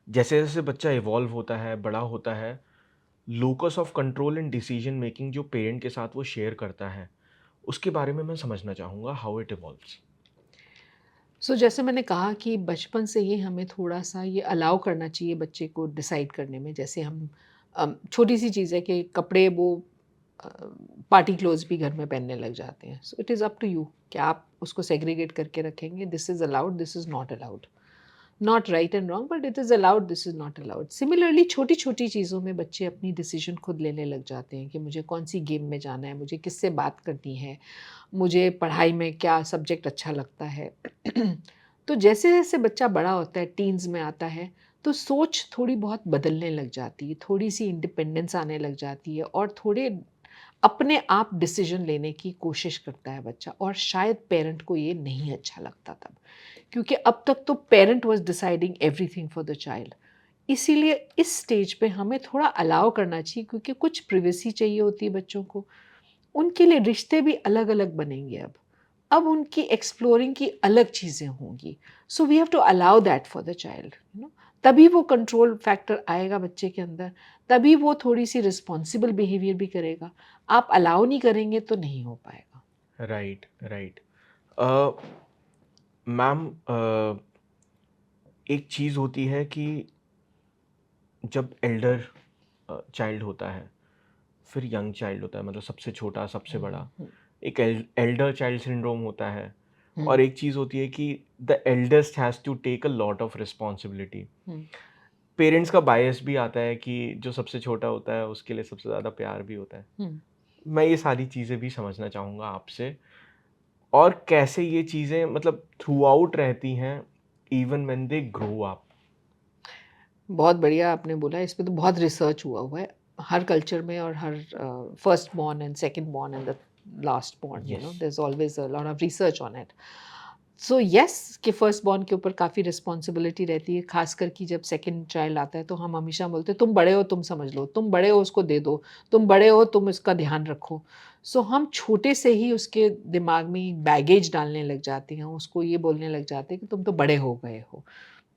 जैसे जैसे बच्चा इवॉल्व होता है, बड़ा होता है, locus of control and decision making जो पेरेंट के साथ वो शेयर करता है, उसके बारे में मैं समझना चाहूँगा, हाउ इट इवॉल्व्स। जैसे मैंने कहा कि बचपन से ही हमें थोड़ा-सा ये अलाउ करना चाहिए बच्चे को डिसाइड करने में। जैसे हम छोटी-सी चीज़ है कि कपड़े वो अ, पार्टी क्लोथ्स भी घर में पहनने लग जाते हैं। So it is up to you कि आप उसको सेग्रीगेट करके रखेंगे, this is allowed, this is not allowed. Not right and wrong but it is allowed, this is not allowed. Similarly छोटी-छोटी चीज़ों में बच्चे अपनी डिसीज़न खुद लेने लग जाते हैं कि मुझे कौन-सी गेम में जाना है, मुझे किससे बात करनी है, मुझे पढ़ाई में क्या सब्जेक्ट अच्छा लगता है। तो जैसे-जैसे बच्चा बड़ा होता है, टीन्स में आता है, तो सोच थोड़ी बहुत बदलने लग जाती है, थोड़ी-सी इंडिपेंडेंस आने लग जाती है और थोड़े अपने आप डिसीज़न लेने की कोशिश करता है बच्चा और शायद पेरेंट को ये नहीं अच्छा लगता तब। क्योंकि अब तक तो parent was deciding everything for the child. इसीलिए इस स्टेज पे हमें थोड़ा अलाउ करना चाहिए क्योंकि कुछ प्राइवेसी चाहिए होती है बच्चों को। उनके लिए रिश्ते भी अलग-अलग बनेंगे अब। अब उनकी एक्सप्लोरिंग की अलग चीज़ें होंगी। So we have to allow that for the child, you know. तभी वो कंट्रोल फैक्टर आएगा बच्चे के अंदर, तभी वो थोड़ी-सी रिस्पॉन्सिबल बिहेवियर भी करेगा। आप अलाउ नहीं करेंगे तो नहीं हो पाएगा। Right, right. अ, मैम, एक चीज़ होती है कि जब एल्डर चाइल्ड होता है, फिर यंग चाइल्ड होता है, मतलब सबसे छोटा, सबसे हुँ, बड़ा। हुँ, एक एल्डर चाइल्ड सिंड्रोम होता है और हुँ, एक चीज़ होती है कि the eldest has to take a lot of responsibility. Hmm, parents का बायस भी आता है कि जो सबसे छोटा होता है उसके लिए सबसे ज़्यादा प्यार भी होता है। हुँ। मैं ये सारी चीज़ें भी समझना चाहूँगा आपसे, और कैसे ये चीज़ें मतलब थ्रू आउट रहती हैं even when they grow up. बहुत बढ़िया आपने बोला, इस पे तो बहुत रिसर्च हुआ है, हर कल्चर में और हर first born and second born and the last born, you know, yes. There is always a lot of research on it. So yes कि फर्स्ट बॉर्न के ऊपर काफ़ी रिस्पॉन्सिबिलिटी रहती है, ख़ासकर कि जब सेकंड चाइल्ड आता है तो हम हमेशा बोलते हैं, "तुम बड़े हो, तुम समझ लो, तुम बड़े हो, उसको दे दो, तुम बड़े हो, तुम इसका ध्यान रखो।" सो हम छोटे से ही उसके दिमाग में बैगेज डालने लग जाते हैं, उसको ये बोलने लग जाते हैं कि तुम तो बड़े हो गए हो।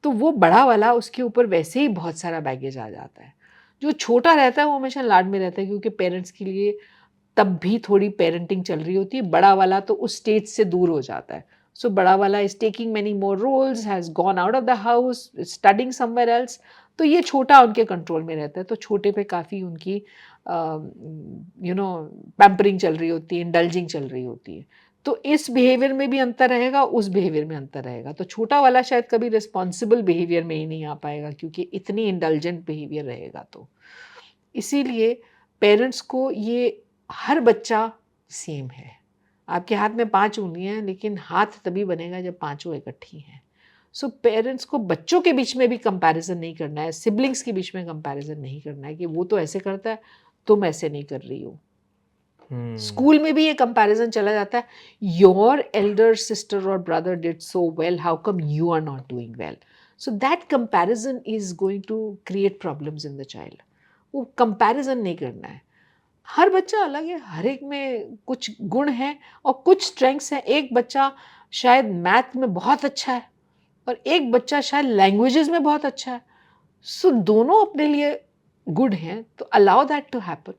तो वो बड़ा वाला उसके ऊपर वैसे ही बहुत सारा बैगेज आ जाता है। जो छोटा रहता है वो हमेशा लाड में रहता है क्योंकि पेरेंट्स के लिए तब भी थोड़ी पेरेंटिंग चल रही होती है, बड़ा वाला तो उस स्टेज से दूर हो जाता है। सो बड़ा वाला is taking many more roles, has gone out of the house, studying somewhere else. तो ये छोटा उनके कंट्रोल में रहता है, तो छोटे पे काफ़ी उनकी यू नो पैम्परिंग चल रही होती है, इंडल्जिंग चल रही होती है। तो इस बिहेवियर में भी अंतर रहेगा, उस बिहेवियर में अंतर रहेगा। तो छोटा वाला शायद कभी रिस्पॉन्सिबल बिहेवियर में ही नहीं आ पाएगा क्योंकि इतनी इंडल्जेंट बिहेवियर रहेगा तो। इसीलिए पेरेंट्स को ये हर बच्चा सेम है। आपके हाथ में 5 उँगलियाँ हैं लेकिन हाथ तभी बनेगा जब पाँचों इकट्ठी हैं। सो पेरेंट्स को बच्चों के बीच में भी कंपैरिज़न नहीं करना है, सिबलिंग्स के बीच में कंपैरिज़न नहीं करना है कि वो तो ऐसे करता है, तुम ऐसे नहीं कर रही हो। हुँ। स्कूल में भी ये कंपैरिज़न चला जाता है, योर एल्डर सिस्टर और brother did so well, how come you are not doing well? So that comparison is going to create problems in the child. वो कंपैरिज़न नहीं करना है। हर बच्चा अलग है, हर एक में कुछ गुण हैं और कुछ स्ट्रेंथ्स हैं। एक बच्चा शायद मैथ में बहुत अच्छा है और एक बच्चा शायद लैंग्वेजेज़ में बहुत अच्छा है। सो दोनों अपने लिए गुड हैं, तो अलाउ दैट टू हैपन।